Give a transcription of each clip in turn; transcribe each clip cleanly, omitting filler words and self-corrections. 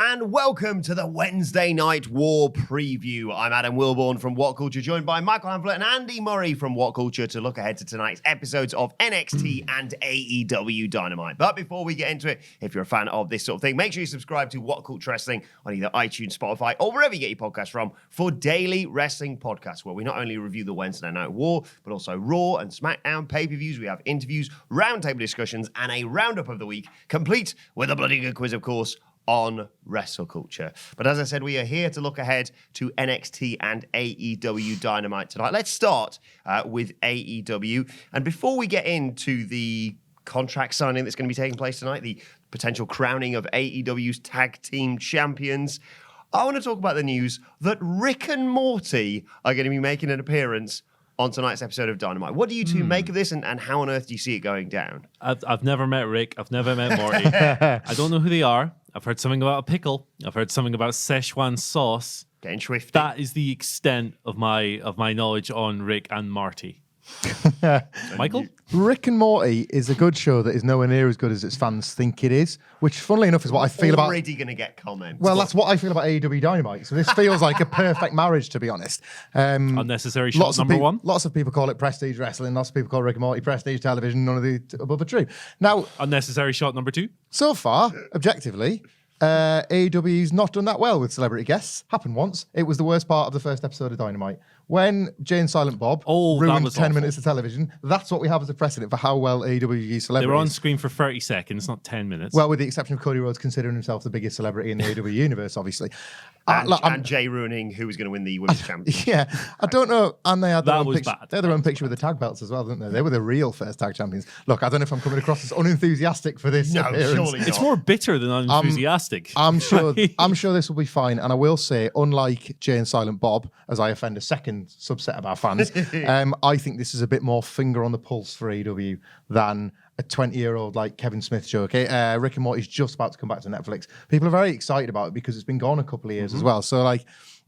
and welcome to the Wednesday Night War preview. I'm Adam Wilbourn from What Culture, joined by Michael Hamflett and Andy Murray from What Culture to look ahead to tonight's episodes of NXT and AEW Dynamite. But before we get into it, if you're a fan of this sort of thing, make sure you subscribe to What Culture Wrestling on either iTunes, Spotify, or wherever you get your podcasts from for daily wrestling podcasts, where we not only review the Wednesday Night War, but also Raw and SmackDown pay-per-views. We have interviews, roundtable discussions, and a roundup of the week, complete with a bloody good quiz, of course, on wrestle culture. But as I said, we are here to look ahead to NXT and AEW Dynamite tonight. Let's start with AEW. And before we get into the contract signing that's going to be taking place tonight, the potential crowning of AEW's tag team champions, I want to talk about the news that Rick and Morty are going to be making an appearance on tonight's episode of Dynamite. What do you two make of this, and how on earth do you see it going down? I've never met Rick. I've never met Morty. I don't know who they are. I've heard something about a pickle. I've heard something about Szechuan sauce. Getting swifty. That is the extent of my knowledge on Rick and Morty. Michael? Rick and Morty is a good show that is nowhere near as good as its fans think it is, which, funnily enough, is what I feel about... Already going to get comments. Well, that's what I feel about AEW Dynamite. So this feels like a perfect marriage, to be honest. Unnecessary shot number one. Lots of people call it prestige wrestling. Lots of people call Rick and Morty prestige television. None of the above are true. Now, Unnecessary shot number two. so far, objectively, AEW's not done that well with celebrity guests. Happened once. It was the worst part of the first episode of Dynamite. When Jay and Silent Bob ruined 10 minutes of television, that's what we have as a precedent for how well AEW use celebrities. They were on screen for 30 seconds, not 10 minutes. Well, with the exception of Cody Rhodes considering himself the biggest celebrity in the AEW universe, obviously. And Jay ruining who was going to win the Women's Championship. Yeah, I don't know. And they had their That own was picture. bad. They had their own picture with the tag belts as well, didn't they? They were the real first tag champions. Look, I don't know if I'm coming across as unenthusiastic for this appearance. Surely not. It's more bitter than unenthusiastic. I'm sure this will be fine. And I will say, unlike Jay and Silent Bob, as I offend a second subset of our fans, I think this is a bit more finger on the pulse for AEW than a 20-year-old like Kevin Smith show. Okay, Rick and Morty's just about to come back to Netflix. People are very excited about it because it's been gone a couple of years as well. So, like,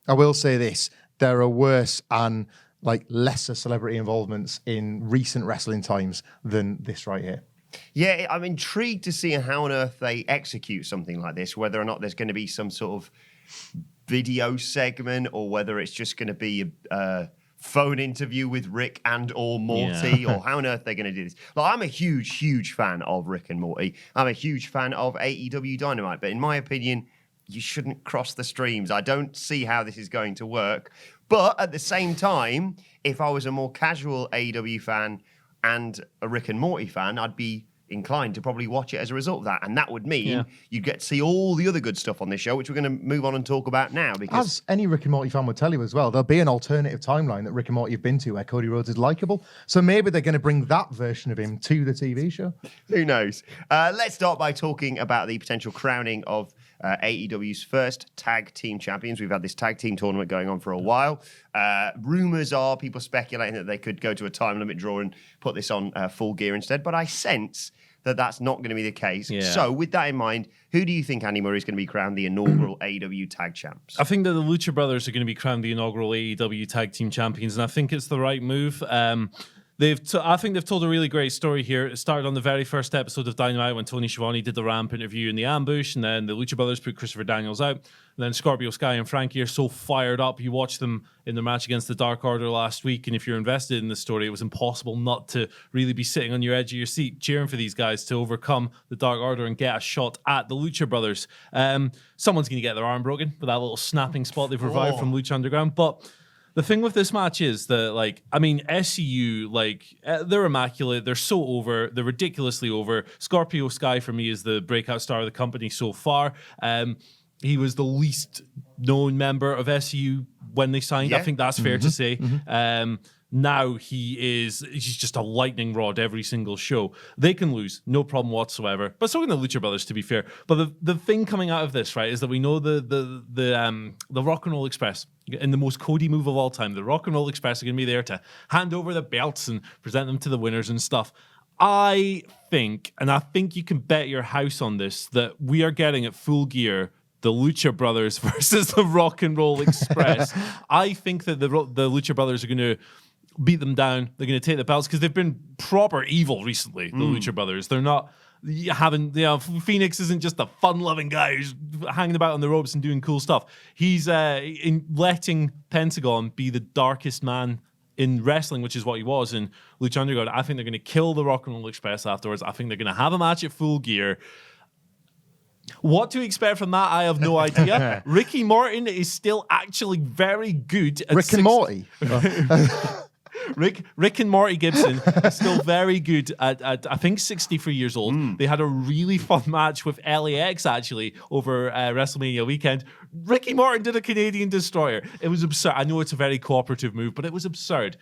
I will say this: there are worse and like lesser celebrity involvements in recent wrestling times than this right here. Yeah, I'm intrigued to see how on earth they execute something like this, whether or not there's going to be some sort of video segment or whether it's just going to be a phone interview with Rick and or Morty, or how on earth they're going to do this. Like, I'm a huge fan of Rick and Morty. I'm a huge fan of AEW Dynamite, but in my opinion, you shouldn't cross the streams. I don't see how this is going to work. But at the same time, if I was a more casual AEW fan and a Rick and Morty fan, I'd be inclined to probably watch it as a result of that. And that would mean you'd get to see all the other good stuff on this show, which we're going to move on and talk about now. Because as any Rick and Morty fan would tell you as well, there'll be an alternative timeline that Rick and Morty have been to where Cody Rhodes is likable. So maybe they're going to bring that version of him to the TV show. Who knows? Let's start by talking about the potential crowning of AEW's first tag team champions. We've had this tag team tournament going on for a while. Rumors are people speculating that they could go to a time limit draw and put this on Full Gear instead. But I sense that that's not going to be the case. Yeah. So with that in mind, who do you think, Andy Murray, is going to be crowned the inaugural AEW tag champs? I think that the Lucha Brothers are going to be crowned the inaugural AEW tag team champions, and I think it's the right move. I think they've told a really great story here. It started on the very first episode of Dynamite when Tony Schiavone did the ramp interview in the ambush, and then the Lucha Brothers put Christopher Daniels out. And then Scorpio Sky and Frankie are so fired up. You watch them in their match against the Dark Order last week, and if you're invested in the story, it was impossible not to really be sitting on your edge of your seat cheering for these guys to overcome the Dark Order and get a shot at the Lucha Brothers. Someone's going to get their arm broken with that little snapping spot they've revived from Lucha Underground, but the thing with this match is that, SCU, they're immaculate. They're so over. They're ridiculously over. Scorpio Sky, for me, is the breakout star of the company so far. He was the least known member of SCU when they signed. I think that's fair to say. Now he's just a lightning rod every single show. They can lose, no problem whatsoever. But so can the Lucha Brothers, to be fair. But the thing coming out of this, right, is that we know the Rock and Roll Express, in the most Cody move of all time, the Rock and Roll Express are going to be there to hand over the belts and present them to the winners and stuff. I think you can bet your house on this, that we are getting at Full Gear the Lucha Brothers versus the Rock and Roll Express. I think that the Lucha Brothers are going to beat them down. They're going to take the belts because they've been proper evil recently, the Lucha Brothers. They're not Phoenix isn't just a fun-loving guy who's hanging about on the ropes and doing cool stuff. He's in letting Pentagon be the darkest man in wrestling, which is what he was in Lucha Underground. I think they're going to kill the Rock and Roll Express afterwards. I think they're going to have a match at Full Gear. What to expect from that, I have no idea. Ricky Morton is still actually very good at Rick and Morty. Rick and Morty Gibson is still very good at I think 63 years old. They had a really fun match with LAX actually over WrestleMania weekend. Ricky Morton did a Canadian Destroyer. It was absurd. I know it's a very cooperative move, but it was absurd.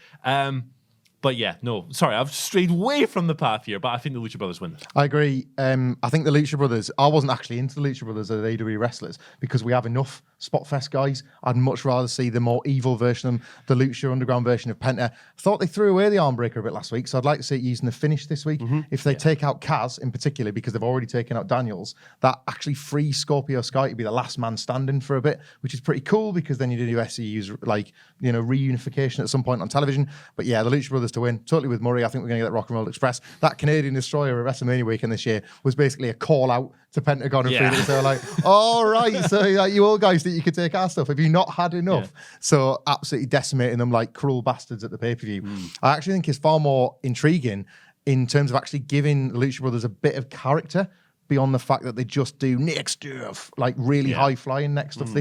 But yeah, no, sorry, I've strayed way from the path here, but I think the Lucha Brothers win. I agree. I think the Lucha Brothers, I wasn't actually into the Lucha Brothers as AEW wrestlers because we have enough Spotfest guys. I'd much rather see the more evil version of them, the Lucha Underground version of Penta. I thought they threw away the Armbreaker a bit last week, so I'd like to see it using the finish this week. If they take out Kaz in particular, because they've already taken out Daniels, that actually frees Scorpio Sky to be the last man standing for a bit, which is pretty cool because then you do SCU's reunification at some point on television. But yeah, the Lucha Brothers to win, totally with Murray. I think we're going to get that Rock and Roll Express. That Canadian Destroyer at WrestleMania weekend this year was basically a call out to Pentagon and Phoenix. They were like, all right, so you all guys think you could take our stuff. Have you not had enough? So absolutely decimating them like cruel bastards at the pay-per-view. I actually think it's far more intriguing in terms of actually giving the Lucha Brothers a bit of character beyond the fact that they just do next stuff, like really high-flying next stuff.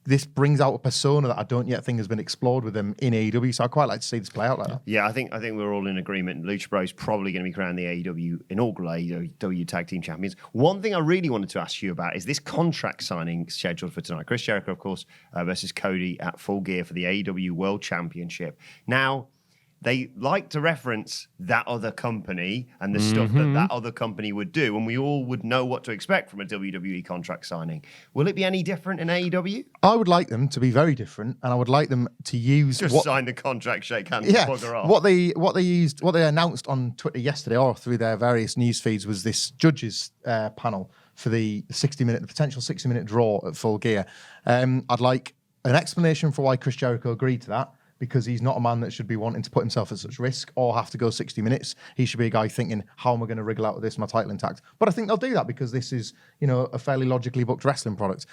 This brings out a persona that I don't yet think has been explored with them in AEW. So I'd quite like to see this play out like that. Yeah, I think we're all in agreement. Lucha Bros probably going to be crowned the AEW inaugural AEW Tag Team Champions. One thing I really wanted to ask you about is this contract signing scheduled for tonight. Chris Jericho, of course, versus Cody at Full Gear for the AEW World Championship. Now, they like to reference that other company and the stuff that other company would do, and we all would know what to expect from a WWE contract signing. Will it be any different in AEW? I would like them to be very different, and I would like them to use sign the contract, shake hands, and bugger off. What they announced on Twitter yesterday or through their various news feeds was this judges panel for the potential 60-minute draw at Full Gear. I'd like an explanation for why Chris Jericho agreed to that, because he's not a man that should be wanting to put himself at such risk or have to go 60 minutes. He should be a guy thinking, how am I going to wriggle out of this, my title intact? But I think they'll do that because this is, a fairly logically booked wrestling product.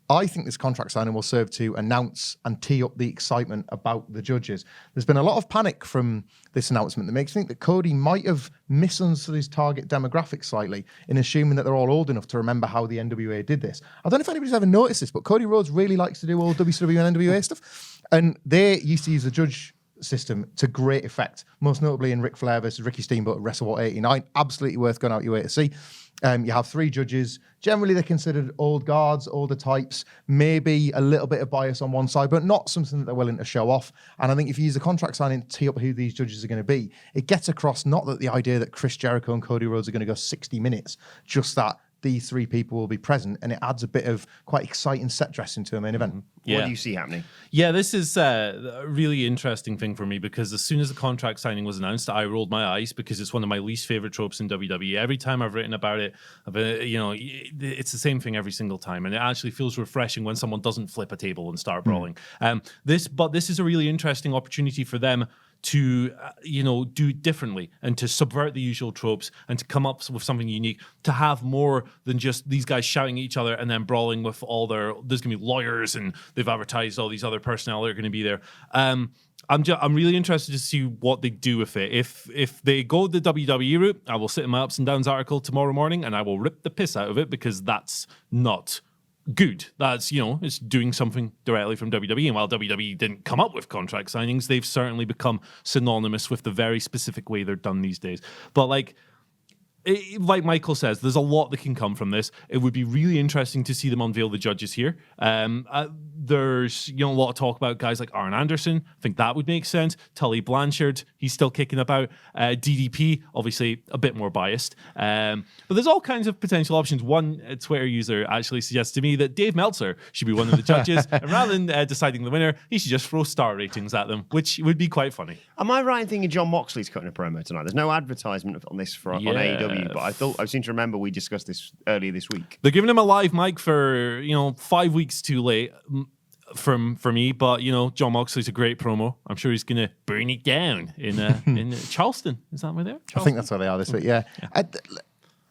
I think this contract signing will serve to announce and tee up the excitement about the judges. There's been a lot of panic from this announcement that makes me think that Cody might have misunderstood his target demographic slightly in assuming that they're all old enough to remember how the NWA did this. I don't know if anybody's ever noticed this, but Cody Rhodes really likes to do all WCW and NWA stuff. And they used to use the judge system to great effect, most notably in Ric Flair versus Ricky Steamboat at WrestleWar 89. Absolutely worth going out your way to see. You have 3 judges. Generally, they're considered old guards, older types, maybe a little bit of bias on one side, but not something that they're willing to show off. And I think if you use the contract signing to tee up who these judges are going to be, it gets across not that the idea that Chris Jericho and Cody Rhodes are going to go 60 minutes, just that these 3 people will be present, and it adds a bit of quite exciting set dressing to a main event. What do you see happening? Yeah, this is a really interesting thing for me because as soon as the contract signing was announced, I rolled my eyes because it's one of my least favorite tropes in WWE. Every time I've written about it, it's the same thing every single time, and it actually feels refreshing when someone doesn't flip a table and start brawling. This is a really interesting opportunity for them to do it differently and to subvert the usual tropes and to come up with something unique, to have more than just these guys shouting at each other and then brawling with there's going to be lawyers and they've advertised all these other personnel that are going to be there. I'm really interested to see what they do with it. If they go the WWE route, I will sit in my ups and downs article tomorrow morning and I will rip the piss out of it because that's not good. That's, it's doing something directly from WWE. And while WWE didn't come up with contract signings, they've certainly become synonymous with the very specific way they're done these days. But like Michael says, there's a lot that can come from this. It would be really interesting to see them unveil the judges here. There's a lot of talk about guys like Arn Anderson. I think that would make sense. Tully Blanchard, he's still kicking about. DDP, obviously a bit more biased. But there's all kinds of potential options. One Twitter user actually suggests to me that Dave Meltzer should be one of the judges. And rather than deciding the winner, he should just throw star ratings at them, which would be quite funny. Am I right in thinking John Moxley's cutting a promo tonight? There's no advertisement on this on AEW, but I seem to remember we discussed this earlier this week. They're giving him a live mic for 5 weeks too late for me, but John Moxley's a great promo. I'm sure he's gonna burn it down in Charleston. Is that where they're? I think that's where they are this week. Yeah.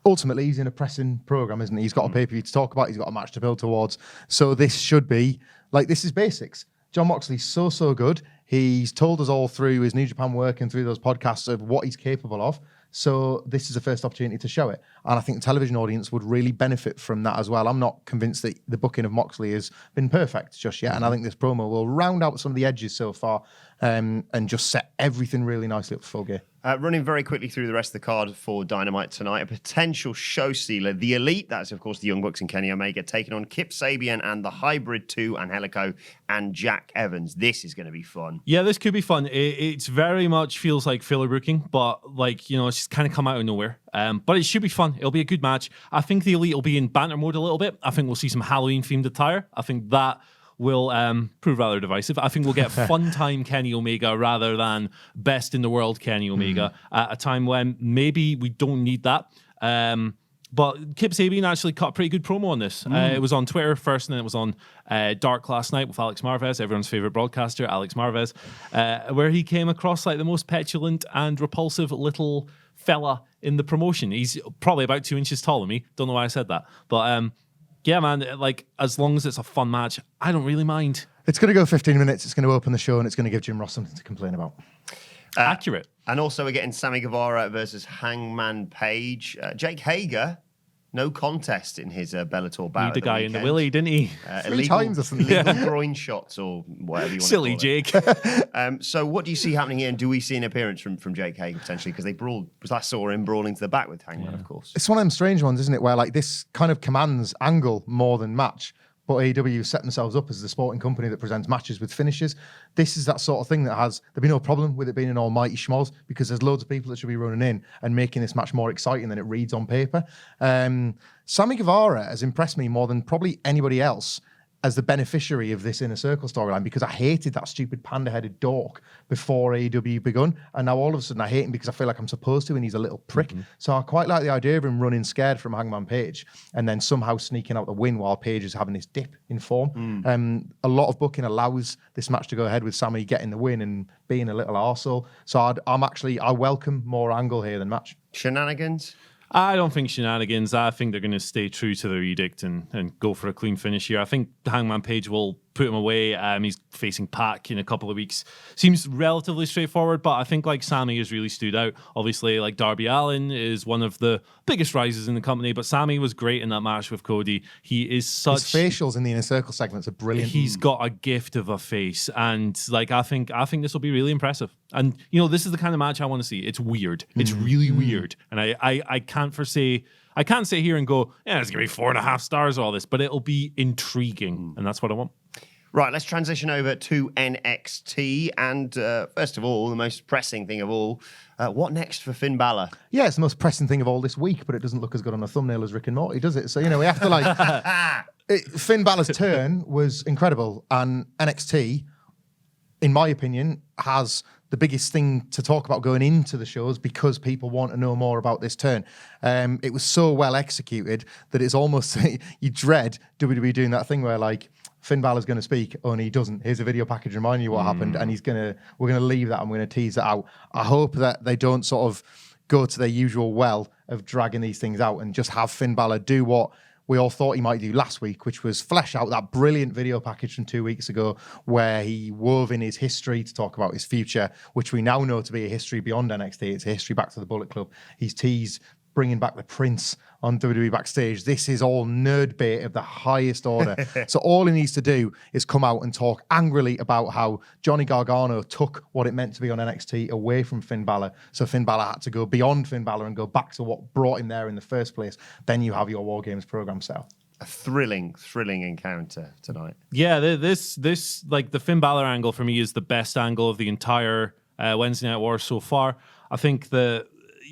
ultimately he's in a pressing program, isn't he? He's got a pay-per-view to talk about. He's got a match to build towards. So this should be this is basics. John Moxley's so good. He's told us all through his New Japan work and through those podcasts of what he's capable of. So this is the first opportunity to show it. And I think the television audience would really benefit from that as well. I'm not convinced that the booking of Moxley has been perfect just yet. And I think this promo will round out some of the edges so far and just set everything really nicely up for full gear. Running very quickly through the rest of the card for Dynamite tonight, a potential show stealer, The Elite, that's of course the Young Bucks and Kenny Omega, taking on Kip Sabian and the Hybrid 2, Angelico and Jack Evans. This is going to be fun. Yeah, this could be fun. It's very much feels like filler booking, but it's just kind of come out of nowhere. But it should be fun. It'll be a good match. I think the Elite will be in banter mode a little bit. I think we'll see some Halloween-themed attire. I think that will prove rather divisive. I think we'll get fun time Kenny Omega rather than best in the world Kenny Omega at a time when maybe we don't need that. But Kip Sabian actually cut a pretty good promo on this. It was on Twitter first, and then it was on Dark last night with Alex Marvez, everyone's favorite broadcaster, Alex Marvez, where he came across like the most petulant and repulsive little fella in the promotion. He's probably about 2 inches taller than me. Don't know why I said that. But yeah, man, as long as it's a fun match, I don't really mind. It's going to go 15 minutes. It's going to open the show, and it's going to give Jim Ross something to complain about. Accurate. And also we're getting Sammy Guevara versus Hangman Page. Jake Hager, no contest in his Bellator bout. Need the guy in the willy, didn't he? 3 times or something. Illegal groin shots or whatever you want Silly to Jake. call it. So what do you see happening here? And do we see an appearance from Jake Hager potentially? Because they brawled, I saw him brawling to the back with Hangman, of course. It's one of them strange ones, isn't it? Where this kind of commands angle more than match. But AEW set themselves up as the sporting company that presents matches with finishes. This is that sort of thing there'd be no problem with it being an almighty schmoz because there's loads of people that should be running in and making this match more exciting than it reads on paper. Sammy Guevara has impressed me more than probably anybody else as the beneficiary of this Inner Circle storyline because I hated that stupid panda-headed dork before AEW begun. And now all of a sudden I hate him because I feel like I'm supposed to and he's a little prick. Mm-hmm. So I quite like the idea of him running scared from Hangman Page and then somehow sneaking out the win while Page is having this dip in form. A lot of booking allows this match to go ahead with Sammy getting the win and being a little arsehole. So I welcome more angle here than match. Shenanigans? I don't think shenanigans. I think they're going to stay true to their edict and go for a clean finish here. I think Hangman Page will put him away. He's facing Pac in a couple of weeks. Seems relatively straightforward, but I think Sammy has really stood out. Obviously, Darby Allin is one of the biggest rises in the company, but Sammy was great in that match with Cody. He is such... His facials in the Inner Circle segments are brilliant. He's got a gift of a face, and I think this will be really impressive. And this is the kind of match I want to see. It's weird. It's really weird, and I can't foresee. I can't sit here and go, yeah, it's going to be 4.5 stars all this, but it'll be intriguing, and that's what I want. Right, let's transition over to NXT. And first of all, the most pressing thing of all, what next for Finn Balor? Yeah, it's the most pressing thing of all this week, but it doesn't look as good on a thumbnail as Rick and Morty, does it? So, we have to Finn Balor's turn was incredible, and NXT, in my opinion, has the biggest thing to talk about going into the shows because people want to know more about this turn. It was so well executed that it's almost, you dread WWE doing that thing where Finn Balor's going to speak, only he doesn't. Here's a video package reminding you what happened, and we're going to leave that and we're going to tease that out. I hope that they don't sort of go to their usual well of dragging these things out and just have Finn Balor do what we all thought he might do last week, which was flesh out that brilliant video package from 2 weeks ago where he wove in his history to talk about his future, which we now know to be a history beyond NXT. It's a history back to the Bullet Club. He's teased bringing back the Prince on WWE Backstage. This is all nerd bait of the highest order. So all he needs to do is come out and talk angrily about how Johnny Gargano took what it meant to be on NXT away from Finn Balor. So Finn Balor had to go beyond Finn Balor and go back to what brought him there in the first place. Then you have your War Games program set. A thrilling encounter tonight. Yeah, this the Finn Balor angle for me is the best angle of the entire Wednesday Night War so far. I think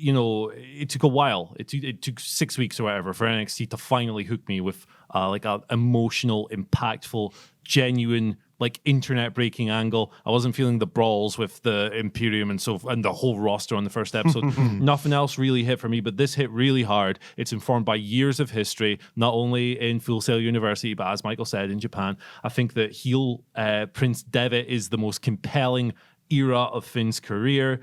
it took a while. It took 6 weeks or whatever for NXT to finally hook me with an emotional, impactful, genuine, internet breaking angle. I wasn't feeling the brawls with the Imperium and the whole roster on the first episode. Nothing else really hit for me, but this hit really hard. It's informed by years of history, not only in Full Sail University, but as Michael said, in Japan. I think that heel Prince Devitt is the most compelling era of Finn's career.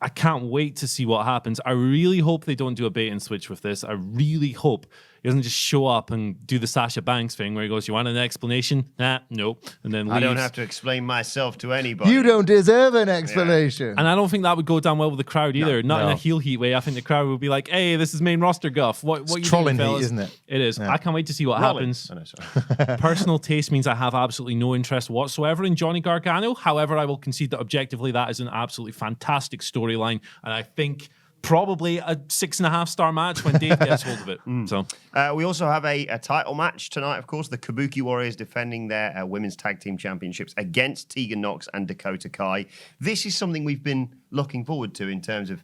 I can't wait to see what happens. I really hope they don't do a bait and switch with this. I really hope he doesn't just show up and do the Sasha Banks thing where he goes, "You want an explanation?" Nah, nope. And then leaves. I don't have to explain myself to anybody. You don't deserve an explanation. And I don't think that would go down well with the crowd either. Not in a heel heat way. I think the crowd would be like, "Hey, this is main roster guff. What you trolling doing, heat, fellas?" isn't it? It is. Yeah. I can't wait to see what happens. Oh, no, sorry. Personal taste means I have absolutely no interest whatsoever in Johnny Gargano. However, I will concede that objectively that is an absolutely fantastic storyline. And I think probably a 6.5 star match when Dave gets hold of it. So we also have a title match tonight, of course. The Kabuki Warriors defending their women's tag team championships against Tegan Nox and Dakota Kai. This is something we've been looking forward to in terms of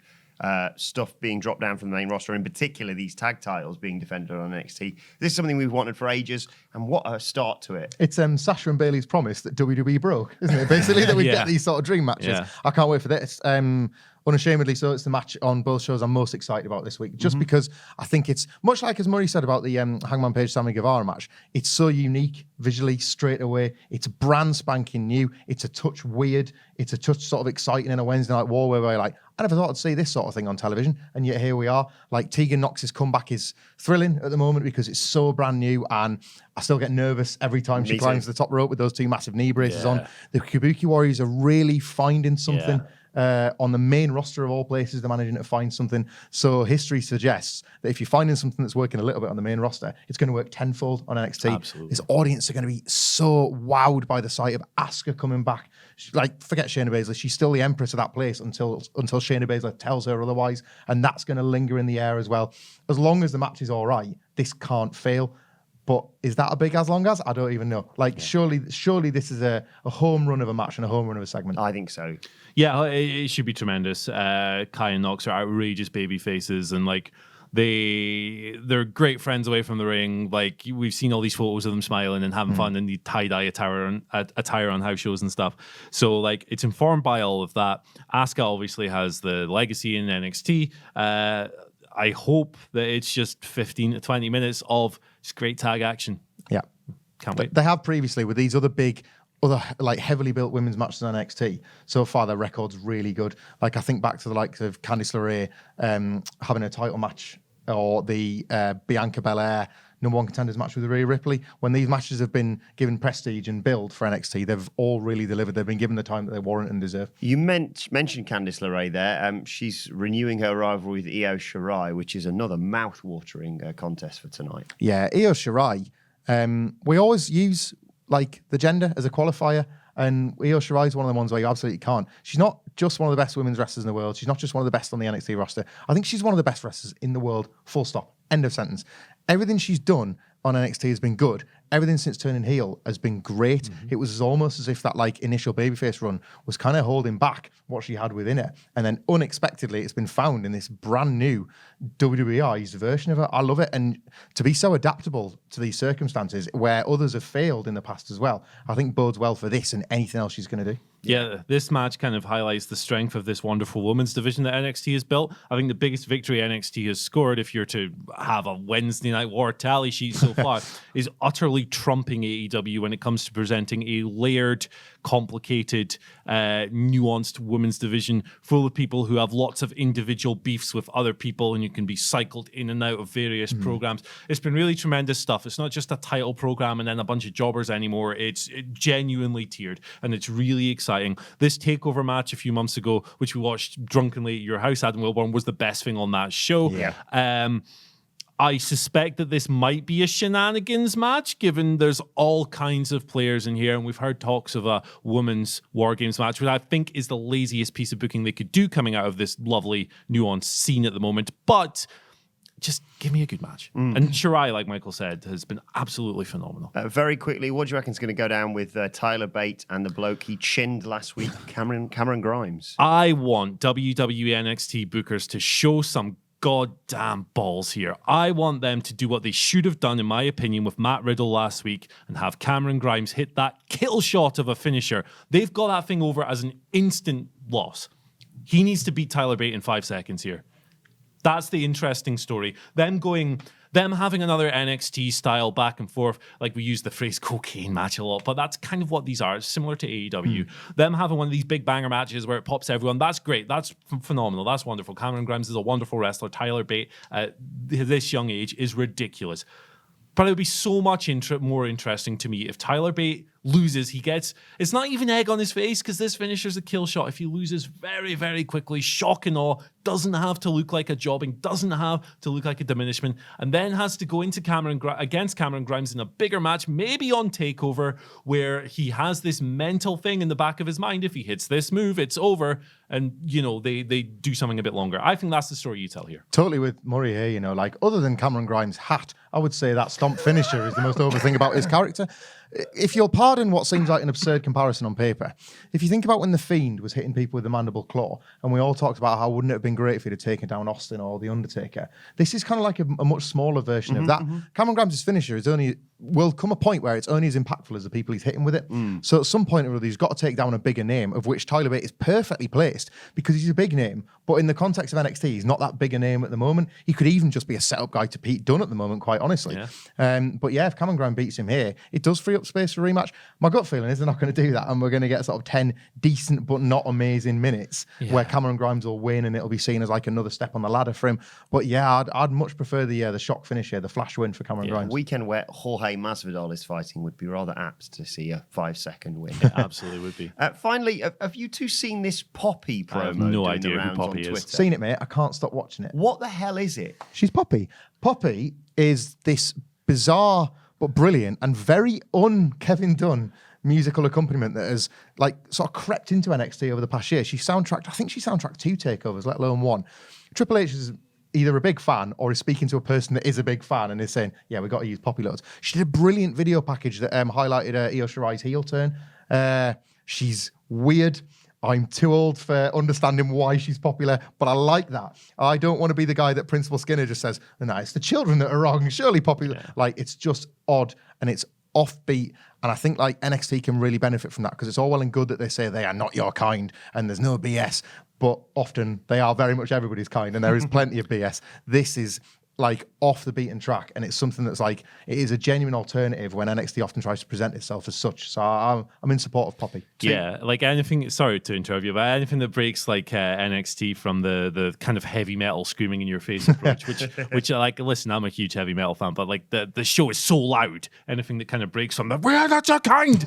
stuff being dropped down from the main roster, in particular these tag titles being defended on NXT. This is something we've wanted for ages, and what a start to it. It's Sasha and Bayley's promise that WWE broke, isn't it? Basically, that we get these sort of dream matches. Yeah. I can't wait for this. Unashamedly so, it's the match on both shows I'm most excited about this week, just because I think it's, much like as Murray said about the Hangman Page Sammy Guevara match, it's so unique visually straight away. It's brand spanking new. It's a touch weird. It's a touch sort of exciting in a Wednesday Night War where we're like, I never thought I'd see this sort of thing on television, and yet here we are. Like, Tegan Nox's comeback is thrilling at the moment because it's so brand new, and I still get nervous every time she climbs the top rope with those two massive knee braces on. The Kabuki Warriors are really finding something. On the main roster of all places, they're managing to find something. So history suggests that if you're finding something that's working a little bit on the main roster, it's going to work tenfold on NXT. Absolutely. This audience are going to be so wowed by the sight of Asuka coming back. Like, forget Shayna Baszler. She's still the empress of that place until Shayna Baszler tells her otherwise. And that's going to linger in the air as well. As long as the match is all right, this can't fail. But is that a big as long as? I don't even know. Like, surely this is a home run of a match and a home run of a segment. I think so. yeah, it should be tremendous. Kai and Nox are outrageous baby faces, and like they're great friends away from the ring. Like, we've seen all these photos of them smiling and having fun in the tie-dye attire on house shows and stuff. So like, it's informed by all of that. Asuka obviously has the legacy in NXT. I hope that it's just 15 to 20 minutes of just great tag action. Yeah. Can't wait. They have previously with these other like heavily built women's matches on NXT. So far, their record's really good. Like, I think back to the likes of Candice LeRae having a title match, or the Bianca Belair #1 contenders match with Rhea Ripley. When these matches have been given prestige and build for NXT, they've all really delivered. They've been given the time that they warrant and deserve. You mentioned Candice LeRae there. She's renewing her rivalry with Io Shirai, which is another mouth-watering contest for tonight. Yeah, Io Shirai. We always use like the gender as a qualifier, and Io Shirai is one of the ones where you absolutely can't. She's not just one of the best women's wrestlers in the world. She's not just one of the best on the NXT roster. I think she's one of the best wrestlers in the world, full stop. End of sentence. Everything she's done on NXT has been good. Everything since turning heel has been great. It was almost as if that like initial babyface run was kind of holding back what she had within her. And then unexpectedly, it's been found in this brand new WWE's version of her. I love it. And to be so adaptable to these circumstances where others have failed in the past as well, I think bodes well for this and anything else she's going to do. Yeah, this match kind of highlights the strength of this wonderful women's division that NXT has built. I think the biggest victory NXT has scored, if you're to have a Wednesday Night War tally sheet so far, is utterly trumping AEW when it comes to presenting a layered, complicated, nuanced women's division full of people who have lots of individual beefs with other people, and you can be cycled in and out of various programs. It's been really tremendous stuff. It's not just a title program and then a bunch of jobbers anymore. It's genuinely tiered, and it's really exciting. This takeover match a few months ago, which we watched drunkenly at your house, Adam Wilbourn, was the best thing on that show. Yeah. I suspect that this might be a shenanigans match, given there's all kinds of players in here, and we've heard talks of a women's War Games match, which I think is the laziest piece of booking they could do coming out of this lovely, nuanced scene at the moment. But just give me a good match. And Shirai, like Michael said, has been absolutely phenomenal. Very quickly, what do you reckon is going to go down with Tyler Bate and the bloke he chinned last week, Cameron Grimes? I want WWE NXT bookers to show some goddamn balls here. I want them to do what they should have done, in my opinion, with Matt Riddle last week and have Cameron Grimes hit that kill shot of a finisher. They've got that thing over as an instant loss. He needs to beat Tyler Bate in 5 seconds here. That's the interesting story. Them going them having another NXT style back and forth, like we use the phrase cocaine match a lot, but that's kind of what these are. It's similar to AEW. Them having one of these big banger matches where it pops everyone, that's great. That's phenomenal. That's wonderful. Cameron Grimes is a wonderful wrestler. Tyler Bate at this young age is ridiculous. But it would be so much more interesting to me if Tyler Bate loses. It's not even egg on his face because this finisher's a kill shot. If he loses very, very quickly, shock and awe, doesn't have to look like a jobbing, doesn't have to look like a diminishment, and then has to go into against Cameron Grimes in a bigger match, maybe on TakeOver, where he has this mental thing in the back of his mind. If he hits this move, it's over. And, they do something a bit longer. I think that's the story you tell here. Totally with Murray here, like other than Cameron Grimes' hat, I would say that stomp finisher is the most over thing about his character. If you'll pardon what seems like an absurd comparison on paper, if you think about when The Fiend was hitting people with the mandible claw, and we all talked about how wouldn't it have been great if he'd have taken down Austin or The Undertaker, this is kind of like a much smaller version of that. Cameron Grimes' finisher will come a point where it's only as impactful as the people he's hitting with it. So at some point or other, he's got to take down a bigger name, of which Tyler Bate is perfectly placed because he's a big name. But in the context of NXT, he's not that big a name at the moment. He could even just be a setup guy to Pete Dunne at the moment, quite honestly. But yeah, if Cameron Grimes beats him here, it does free up space for a rematch. My gut feeling is they're not going to do that, and we're going to get sort of 10 decent but not amazing minutes where Cameron Grimes will win, and it'll be seen as like another step on the ladder for him. But yeah, I'd much prefer the shock finish here, the flash win for Cameron Grimes. A weekend where Jorge Masvidal is fighting would be rather apt to see a 5-second win. Absolutely would be. Finally, have you two seen this Poppy promo? I have no doing idea the who rounds Poppy on is. Twitter? Seen it, mate. I can't stop watching it. What the hell is it? She's Poppy. Poppy is this bizarre but brilliant and very un-Kevin Dunn musical accompaniment that has like sort of crept into NXT over the past year. She soundtracked 2 takeovers, let alone 1. Triple H is either a big fan or is speaking to a person that is a big fan and is saying, yeah, we got to use Poppy loads. She did a brilliant video package that highlighted Io Shirai's heel turn. She's weird. I'm too old for understanding why she's popular, but I like that. I don't want to be the guy that Principal Skinner just says, no, it's the children that are wrong. Surely popular. Yeah. Like, it's just odd and it's offbeat. And I think like NXT can really benefit from that because it's all well and good that they say they are not your kind and there's no BS, but often they are very much everybody's kind and there is plenty of BS. This is like off the beaten track, and it's something that's like, it is a genuine alternative when NXT often tries to present itself as such. So I'm in support of Poppy. Yeah, like anything, sorry to interrupt you, but anything that breaks like NXT from the kind of heavy metal screaming in your face approach, which like, listen, I'm a huge heavy metal fan, but like the show is so loud, anything that kind of breaks from the we're not your kind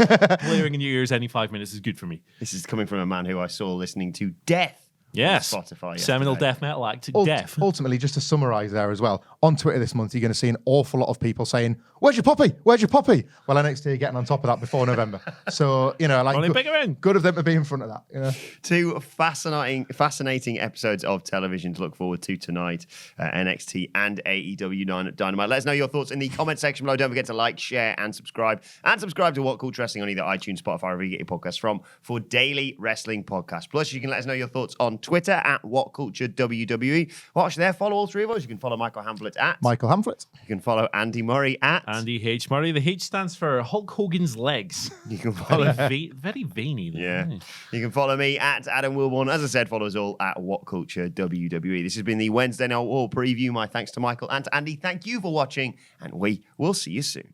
blaring in your ears any 5 minutes is good for me. This is coming from a man who I saw listening to Death. Yes, Spotify seminal death metal act, Death. Ultimately, just to summarise there as well, on Twitter this month, you're going to see an awful lot of people saying, "Where's your Poppy? Where's your Poppy?" Well, NXT are getting on top of that before November, so like good of them to be in front of that. 2 fascinating episodes of television to look forward to tonight: NXT and AEW Dynamite. Let us know your thoughts in the comment section below. Don't forget to like, share, and subscribe. And subscribe to What Culture Wrestling on either iTunes, Spotify, or wherever you get your podcasts from for daily wrestling podcasts. Plus, you can let us know your thoughts on Twitter at What Culture WWE. Watch there, follow all 3 of us. You can follow Michael Hamflett at Michael Hamflett. You can follow Andy Murray at Andy H. Murray. The H stands for Hulk Hogan's legs. You can follow very veiny. Yeah. You can follow me at Adam Wilbourn. As I said, follow us all at What Culture WWE. This has been the Wednesday Night War preview. My thanks to Michael and to Andy. Thank you for watching, and we will see you soon.